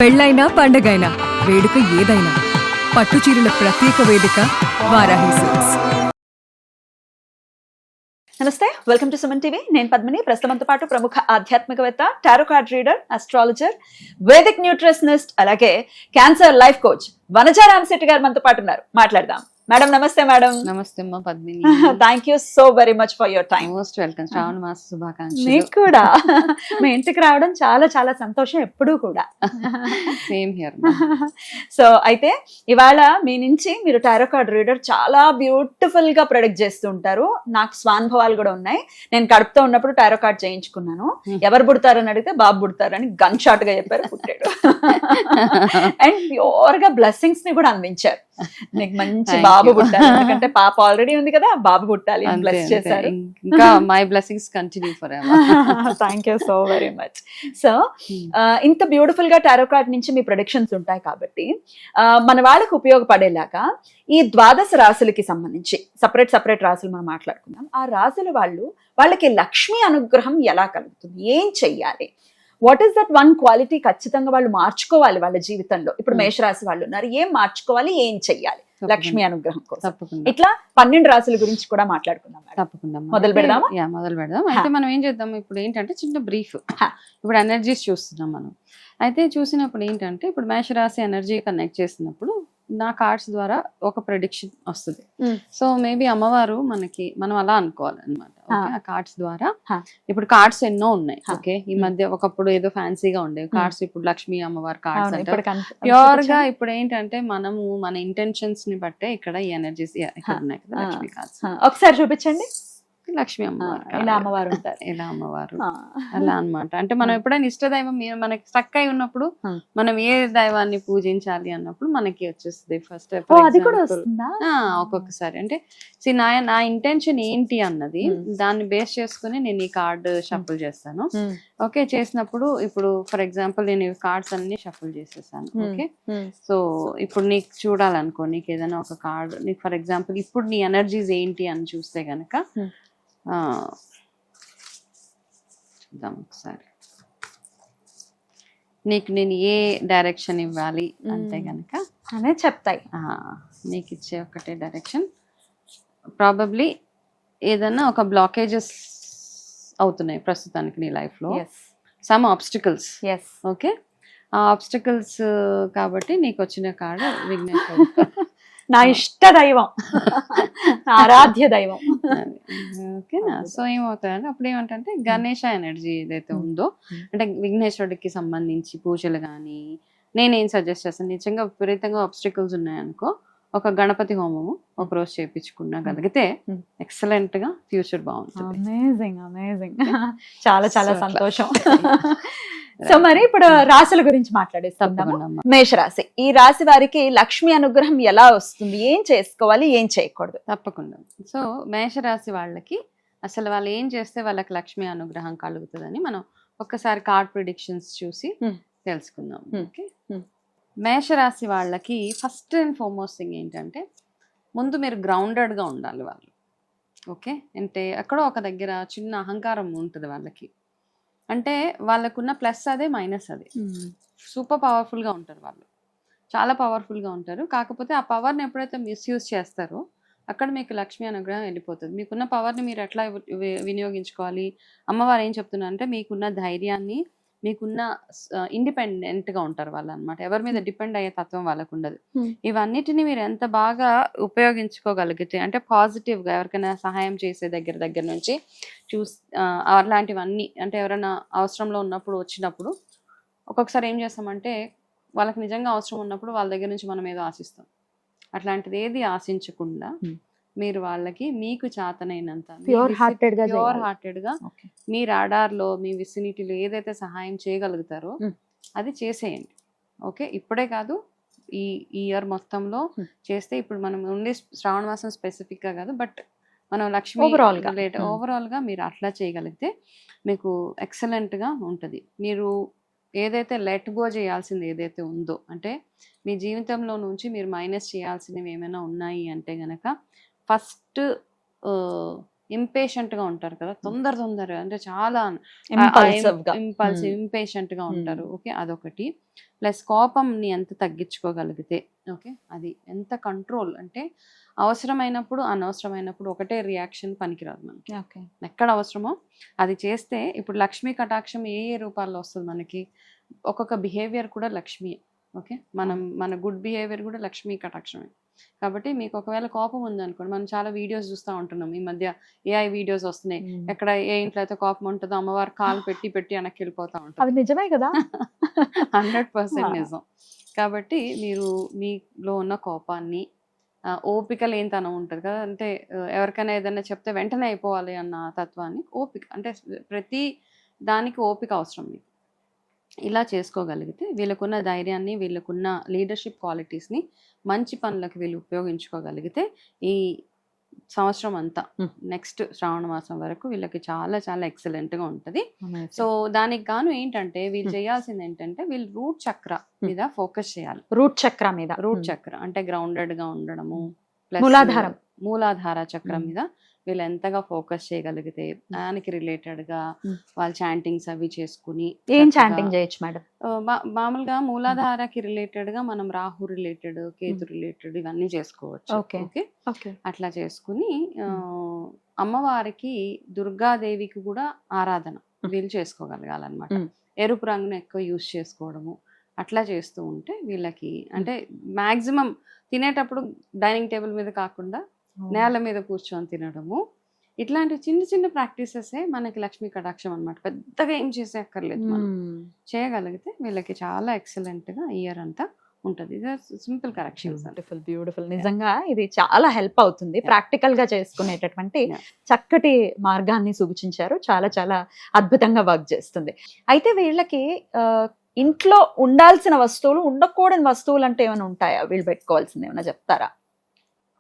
పెళ్ళైనా పండగైనా వేడుక ఏదైనా పట్టు చీరల ప్రత్యేక వేదిక వారాహి సిల్క్స్. నమస్తే, వెల్కమ్ టు సుమన్ టీవీ. నేను పద్మిని. ప్రస్తుతంతో పాటు ప్రముఖ ఆధ్యాత్మికవేత్త, tarot card reader, astrologer, Vedic nutritionist, అలాగే cancer life coach Vanaja Ramasetti గారు మనతో పాటు ఉన్నారు. మాట్లాడదాం. మేడం నమస్తే. మేడం నమస్తే అమ్మా Padmini. Thank you so very much for your time. Most welcome. శ్రావణ మాస శుభాకాంక్షలు. మీకు కూడా మీ ఇంటికి రావడం చాలా చాలా సంతోషం ఎప్పుడూ కూడా. Same here. సో అయితే ఇవాళ మీ నుంచి మీరు టారో కార్డ్ రీడర్ చాలా బ్యూటిఫుల్ గా ప్రొడక్ట్ చేస్తూ ఉంటారు. నాకు స్వానుభవాలు కూడా ఉన్నాయి. నేను కడుపుతో ఉన్నప్పుడు టారో కార్డ్ చేయించుకున్నాను. ఎవరు పుడతారని అడిగితే బాబు పుడతారని గన్ షాట్ గా చెప్పారు, పుట్టాడు. అండ్ ప్యూర్ గా బ్లెస్సింగ్స్ ని కూడా అందించారు. నీకు మంచి బాబు పుట్టాలి, ఎందుకంటే పాప ఆల్రెడీ ఉంది కదా, బాబు పుట్టాలి అని బ్లెస్ చేశారు. ఇంకా my blessings continue for ever. Thank you so very much. So ఇంత బ్యూటిఫుల్ గా టారో కార్డ్ నుంచి మీ ప్రొడిక్షన్స్ ఉంటాయి కాబట్టి మన వాళ్ళకి ఉపయోగపడేలాగా ఈ ద్వాదశ రాశులకి సంబంధించి సపరేట్ రాశులు మనం మాట్లాడుకుందాం. ఆ రాశుల వాళ్ళకి లక్ష్మీ అనుగ్రహం ఎలా కలుగుతుంది, ఏం చెయ్యాలి, what is that one quality ఖచ్చితంగా వాళ్ళు మార్చుకోవాలి వాళ్ళ జీవితంలో. ఇప్పుడు మేషరాశి వాళ్ళు ఉన్నారు, ఏం మార్చుకోవాలి, ఏం చెయ్యాలి లక్ష్మీ అనుగ్రహం కోసం. తప్పకుండా ఇట్లా 12 రాశుల గురించి కూడా మాట్లాడుకుందాం. తప్పకుండా మొదలు పెడదామా? మొదలు పెడదాం. అయితే మనం ఏం చేద్దాం, ఇప్పుడు ఏంటంటే చిన్న బ్రీఫ్. ఇప్పుడు ఎనర్జీస్ చూస్తున్నాం మనం. అయితే చూసినప్పుడు ఏంటంటే ఇప్పుడు మేషరాశి ఎనర్జీ కనెక్ట్ చేసినప్పుడు నా కార్డ్స్ ద్వారా ఒక ప్రెడిక్షన్ వస్తుంది. సో మేబీ అమ్మవారు మనం అలా అనుకోవాలి అనమాట. ఆ కార్డ్స్ ద్వారా ఇప్పుడు కార్డ్స్ ఎన్నో ఉన్నాయి. ఓకే, ఈ మధ్య ఒకప్పుడు ఏదో ఫ్యాన్సీగా ఉండేవి కార్డ్స్, ఇప్పుడు లక్ష్మీ అమ్మవారి కార్డ్స్ అంటే ప్యూర్ గా ఇప్పుడు ఏంటంటే మనము మన ఇంటెన్షన్స్ ని బట్టే ఇక్కడ ఈ ఎనర్జీస్ ఇక్కడ ఉన్నాయి కదా. లక్ష్మీ కార్డ్స్ ఒకసారి చూపించండి. లక్ష్మీ అమ్మవారు, ఇలా అమ్మవారు ఉంటారు, ఇలా అమ్మవారు అలా అన్నమాట. అంటే మనం ఎప్పుడైనా ఇష్టదైవం మనకి స్టక్ అయి ఉన్నప్పుడు మనం ఏ దైవాన్ని పూజించాలి అన్నప్పుడు మనకి వచ్చేస్తుంది ఫస్ట్. ఒక్కొక్కసారి అంటే నా ఇంటెన్షన్ ఏంటి అన్నది దాన్ని బేస్ చేసుకుని నేను ఈ కార్డ్ షఫుల్ చేస్తాను. ఓకే, చేసినప్పుడు ఇప్పుడు ఫర్ ఎగ్జాంపుల్ నేను ఈ కార్డ్స్ అన్ని షఫుల్ చేసేసాను. ఓకే, సో ఇప్పుడు నీకు చూడాలనుకో, నీకు ఏదైనా ఒక కార్డ్, నీకు ఫర్ ఎగ్జాంపుల్ ఇప్పుడు నీ ఎనర్జీస్ ఏంటి అని చూస్తే గనక చూద్దాం ఒకసారి. నీకు నేను ఏ డైరెక్షన్ ఇవ్వాలి అంటే గనక అనే చెప్తాయి. నీకు ఇచ్చే ఒకటే డైరెక్షన్. ప్రాబబ్లీ ఏదన్నా ఒక బ్లాకేజెస్ అవుతున్నాయి ప్రస్తుతానికి నీ లైఫ్ లో, సమ్ ఆబ్స్టికల్స్. ఓకే, ఆ ఆబ్స్టికల్స్ కాబట్టి నీకు వచ్చిన కార్డు విఘ్నేశ్వరుడు, నా ఇష్ట దైవం, ఆరాధ్య దైవం. ఓకేనా? సో ఏమవుతాయంటే అప్పుడు ఏమంటే గణేష ఎనర్జీ ఏదైతే ఉందో, అంటే విఘ్నేశ్వరుడికి సంబంధించి పూజలు కానీ నేనేం సజెస్ట్ చేస్తాను, నిజంగా విపరీతంగా ఆబ్స్టికల్స్ ఉన్నాయనుకో ఒక గణపతి హోమము ఒక రోజు చేయించుకున్నగలిగితే ఎక్సలెంట్ గా ఫ్యూచర్ బాగుంటుంది. అమేజింగ్. చాలా చాలా సంతోషం. సో మరి ఇప్పుడు రాశుల గురించి మాట్లాడేస్తాం. మేషరాశి, ఈ రాశి వారికి లక్ష్మీ అనుగ్రహం ఎలా వస్తుంది, ఏం చేసుకోవాలి, ఏం చేయకూడదు? తప్పకుండా. సో మేషరాశి వాళ్ళకి అసలు వాళ్ళు ఏం చేస్తే వాళ్ళకి లక్ష్మీ అనుగ్రహం కలుగుతుందని మనం ఒక్కసారి కార్డ్ ప్రిడిక్షన్స్ చూసి తెలుసుకుందాం. ఓకే, మేషరాశి వాళ్ళకి ఫస్ట్ అండ్ ఫార్మోస్ట్ థింగ్ ఏంటంటే ముందు మీరు గ్రౌండెడ్గా ఉండాలి వాళ్ళు. ఓకే, అంటే ఎక్కడో ఒక దగ్గర చిన్న అహంకారం ఉంటుంది వాళ్ళకి. అంటే వాళ్ళకున్న ప్లస్ అదే, మైనస్ అదే. సూపర్ పవర్ఫుల్గా ఉంటారు వాళ్ళు, చాలా పవర్ఫుల్గా ఉంటారు. కాకపోతే ఆ పవర్ని ఎప్పుడైతే మిస్యూజ్ చేస్తారో అక్కడ మీకు లక్ష్మీ అనుగ్రహం వెళ్ళిపోతుంది. మీకున్న పవర్ని మీరు ఎట్లా వినియోగించుకోవాలి, అమ్మవారు ఏం చెప్తున్నారు అంటే మీకున్న ధైర్యాన్ని, మీకున్న ఇండిపెండెంట్గా ఉంటారు వాళ్ళు అనమాట. ఎవరి మీద డిపెండ్ అయ్యే తత్వం వాళ్ళకు ఉండదు. ఇవన్నిటిని మీరు ఎంత బాగా ఉపయోగించుకోగలిగితే, అంటే పాజిటివ్గా ఎవరికైనా సహాయం చేసే దగ్గర నుంచి అలాంటివన్నీ, అంటే ఎవరైనా అవసరంలో వచ్చినప్పుడు ఒక్కొక్కసారి ఏం చేస్తామంటే వాళ్ళకి నిజంగా అవసరం ఉన్నప్పుడు వాళ్ళ దగ్గర నుంచి మనం ఏదో ఆశిస్తాం. అట్లాంటిది ఏది ఆశించకుండా మీరు వాళ్ళకి మీకు చేతనైనంత ప్యూర్ హార్టెడ్ గా మీ రాడార్లో, మీ విసినిటీలో ఏదైతే సహాయం చేయగలుగుతారో అది చేసేయండి. ఓకే, ఇప్పుడే కాదు, ఈ ఇయర్ మొత్తంలో చేస్తే, ఇప్పుడు మనం ఉండే శ్రావణ మాసం స్పెసిఫిక్ గా కాదు, బట్ మనం లక్ష్మీ ఓవరాల్ గా మీరు అట్లా చేయగలిగితే మీకు ఎక్సలెంట్ గా ఉంటుంది. మీరు ఏదైతే లెట్ గో చేయాల్సింది ఏదైతే ఉందో, అంటే మీ జీవితంలో నుంచి మీరు మైనస్ చేయాల్సినవి ఏమైనా ఉన్నాయి అంటే గనక ఫస్ట్ ఇంపేషెంట్ గా ఉంటారు కదా, తొందరగా అంటే చాలా Impulsive గా. ఇంపేషెంట్ గా ఉంటారు. ఓకే, అదొకటి. ప్లస్ కోపంని ఎంత తగ్గించుకోగలిగితే, ఓకే, అది ఎంత కంట్రోల్ అంటే అవసరమైనప్పుడు అనవసరమైనప్పుడు ఒకటే రియాక్షన్ పనికిరాదు మనకి. ఓకే. ఎక్కడ అవసరమో అది చేస్తే, ఇప్పుడు లక్ష్మీ కటాక్షం ఏ ఏ రూపాల్లో వస్తుంది మనకి, ఒక్కొక్క బిహేవియర్ కూడా లక్ష్మి. ఓకే, మన గుడ్ బిహేవియర్ కూడా లక్ష్మీ కటాక్షమే. కాబట్టి మీకు ఒకవేళ కోపం ఉందనుకోండి, మనం చాలా వీడియోస్ చూస్తూ ఉంటున్నాం ఈ మధ్య, ఏఐ వీడియోస్ వస్తున్నాయి. ఎక్కడ ఏ ఇంట్లో అయితే కోపం ఉంటుందో అమ్మవారు కాలు పెట్టి వెనక్కి వెళ్ళిపోతా ఉంటుంది. అది నిజమే కదా. 100% నిజం. కాబట్టి మీరు మీలో ఉన్న కోపాన్ని, ఓపిక లేనితనం ఉంటుంది కదా, అంటే ఎవరికైనా ఏదైనా చెప్తే వెంటనే అయిపోవాలి అన్న తత్వాన్ని, ఓపిక అంటే ప్రతి దానికి ఓపిక అవసరం మీకు. ఇలా చేసుకోగలిగితే వీళ్ళకున్న ధైర్యాన్ని, వీళ్ళకున్న లీడర్షిప్ క్వాలిటీస్ని మంచి పనులకు వీళ్ళు ఉపయోగించుకోగలిగితే ఈ సంవత్సరం అంతా నెక్స్ట్ శ్రావణ మాసం వరకు వీళ్ళకి చాలా చాలా ఎక్సలెంట్గా ఉంటుంది. సో దానికి గాను ఏంటంటే వీళ్ళు చేయాల్సింది ఏంటంటే, వీళ్ళు రూట్ చక్ర మీద ఫోకస్ చేయాలి. రూట్ చక్ర మీద, రూట్ చక్ర అంటే గ్రౌండెడ్గా ఉండడము, మూలాధార చక్రం మీద వీళ్ళు ఎంతగా ఫోకస్ చేయగలిగితే దానికి రిలేటెడ్గా వాళ్ళు చాంటింగ్స్ అవి చేసుకుని. ఏం చాంటింగ్ చేయొచ్చు మేడం? మామూలుగా మూలాధారకి రిలేటెడ్గా మనం రాహు రిలేటెడ్, కేతు రిలేటెడ్ ఇవన్నీ చేసుకోవచ్చు. ఓకే, అట్లా చేసుకుని అమ్మవారికి, దుర్గాదేవికి కూడా ఆరాధన వీళ్ళు చేసుకోగలగాలన్నమాట. ఎరుపు రంగును ఎక్కువ యూజ్ చేసుకోవడము, అట్లా చేస్తూ ఉంటే వీళ్ళకి అంటే మాక్సిమం తినేటప్పుడు డైనింగ్ టేబుల్ మీద కాకుండా నేల మీద కూర్చొని తినడము, ఇట్లాంటి చిన్న చిన్న ప్రాక్టీసెసే మనకి లక్ష్మీ కటాక్షం అన్నమాట. పెద్దగా ఏం చేసే అక్కర్లేదు. మనం చేయగలిగితే వీళ్ళకి చాలా ఎక్సలెంట్గా ఇయర్ అంతా ఉంటుంది. ఇది సింపుల్ కరెక్షన్స్. బ్యూటిఫుల్. నిజంగా ఇది చాలా హెల్ప్ అవుతుంది. ప్రాక్టికల్ గా చేసుకునేటటువంటి చక్కటి మార్గాన్ని సూచించారు. చాలా చాలా అద్భుతంగా వర్క్ చేస్తుంది. అయితే వీళ్ళకి ఇంట్లో ఉండాల్సిన వస్తువులు, ఉండకూడని వస్తువులు అంటే ఏమైనా ఉంటాయా? వీళ్ళు పెట్టుకోవాల్సింది ఏమైనా చెప్తారా?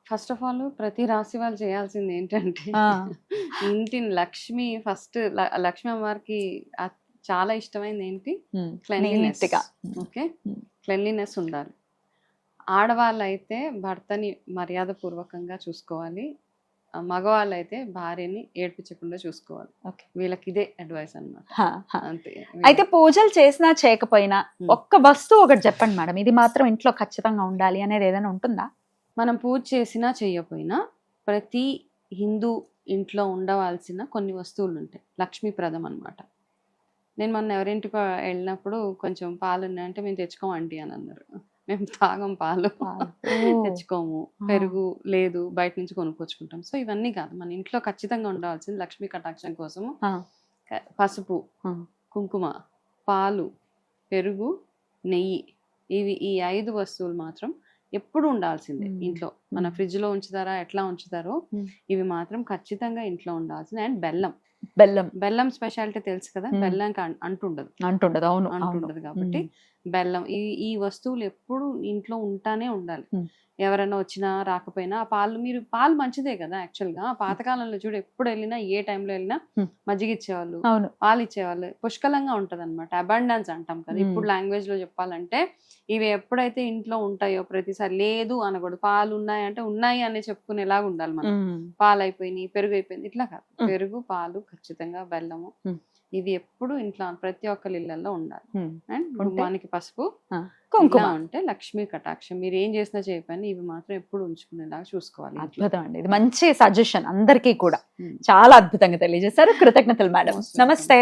ఫస్ట్ ఆఫ్ ఆల్ ప్రతి రాశి వాళ్ళు చేయాల్సింది ఏంటంటే, ఇంటిని లక్ష్మి ఫస్ట్ లక్ష్మీ అమ్మవారికి చాలా ఇష్టమైంది ఏంటి, క్లెన్లీనెస్. ఓకే, క్లెన్లీనెస్ ఉండాలి. ఆడవాళ్ళు అయితే భర్తని మర్యాద పూర్వకంగా చూసుకోవాలి, మగవాళ్ళు అయితే భార్యని ఏడ్పించకుండా చూసుకోవాలి. వీళ్ళకి ఇదే అడ్వైస్ అన్నమాట. అంతే. అయితే పూజలు చేసినా చేయకపోయినా ఒక్క వస్తువు ఒకటి చెప్పండి మేడం, ఇది మాత్రం ఇంట్లో ఖచ్చితంగా ఉండాలి అనేది ఏదైనా ఉంటుందా? మనం పూజ చేసినా చేయకపోయినా ప్రతి హిందూ ఇంట్లో ఉండవలసిన కొన్ని వస్తువులు ఉంటాయి, లక్ష్మీప్రదం అన్నమాట. నేను మొన్న ఎవరింటికి వెళ్ళినప్పుడు కొంచెం పాలు ఉన్నాయంటే, మేము తెచ్చుకోం ఆంటీ అని అన్నారు. మేము తాగం పాలు, తెచ్చుకోము. పెరుగు లేదు, బయట నుంచి కొనుక్కొచ్చుకుంటాం. సో ఇవన్నీ కాదు, మన ఇంట్లో ఖచ్చితంగా ఉండవలసింది లక్ష్మీ కటాక్షం కోసము పసుపు, కుంకుమ, పాలు, పెరుగు, నెయ్యి, ఈ 5 వస్తువులు మాత్రం ఎప్పుడు ఉండాల్సిందే ఇంట్లో. మన ఫ్రిడ్జ్ లో ఉంచుతారా, ఎట్లా ఉంచుతారో, ఇవి మాత్రం ఖచ్చితంగా ఇంట్లో ఉండాల్సిందే. అండ్ బెల్లం స్పెషాలిటీ తెలుసు కదా, బెల్లంకి అంటుండదు. అవును, అంటుండదు. కాబట్టి బెల్లం, ఈ వస్తువులు ఎప్పుడు ఇంట్లో ఉంటానే ఉండాలి. ఎవరైనా వచ్చినా రాకపోయినా పాలు మంచిదే కదా యాక్చువల్గా. పాతకాలంలో చూడు, ఎప్పుడు వెళ్ళినా ఏ టైంలో వెళ్ళినా మజ్జిగ ఇచ్చేవాళ్ళు, పాలు ఇచ్చేవాళ్ళు. పుష్కలంగా ఉంటది అనమాట, అబాండెన్స్ అంటాం కదా ఇప్పుడు లాంగ్వేజ్ లో చెప్పాలంటే. ఇవి ఎప్పుడైతే ఇంట్లో ఉంటాయో ప్రతిసారి లేదు అనకూడదు. పాలు ఉన్నాయంటే ఉన్నాయి అని చెప్పుకునేలాగా ఉండాలి మనం. పాలు అయిపోయినాయి, పెరుగు అయిపోయింది, ఇట్లా కాదు. పెరుగు, పాలు, ఖచ్చితంగా బెల్లము, ఇవి ఎప్పుడు ఇంట్లో ప్రతి ఒక్కరి ఇళ్లలో ఉండాలి. అండ్ మనకి పసుపు, కుంకుమ ఉంటే లక్ష్మీ కటాక్షం. మీరు ఏం చేసినా చేయకపోయినా ఇవి మాత్రం ఎప్పుడు ఉంచుకునేలాగా చూసుకోవాలి. అద్భుతం అండి, ఇది మంచి సజెషన్ అందరికీ కూడా. చాలా అద్భుతంగా తెలియజేశారు. కృతజ్ఞతలు మేడం. నమస్తే.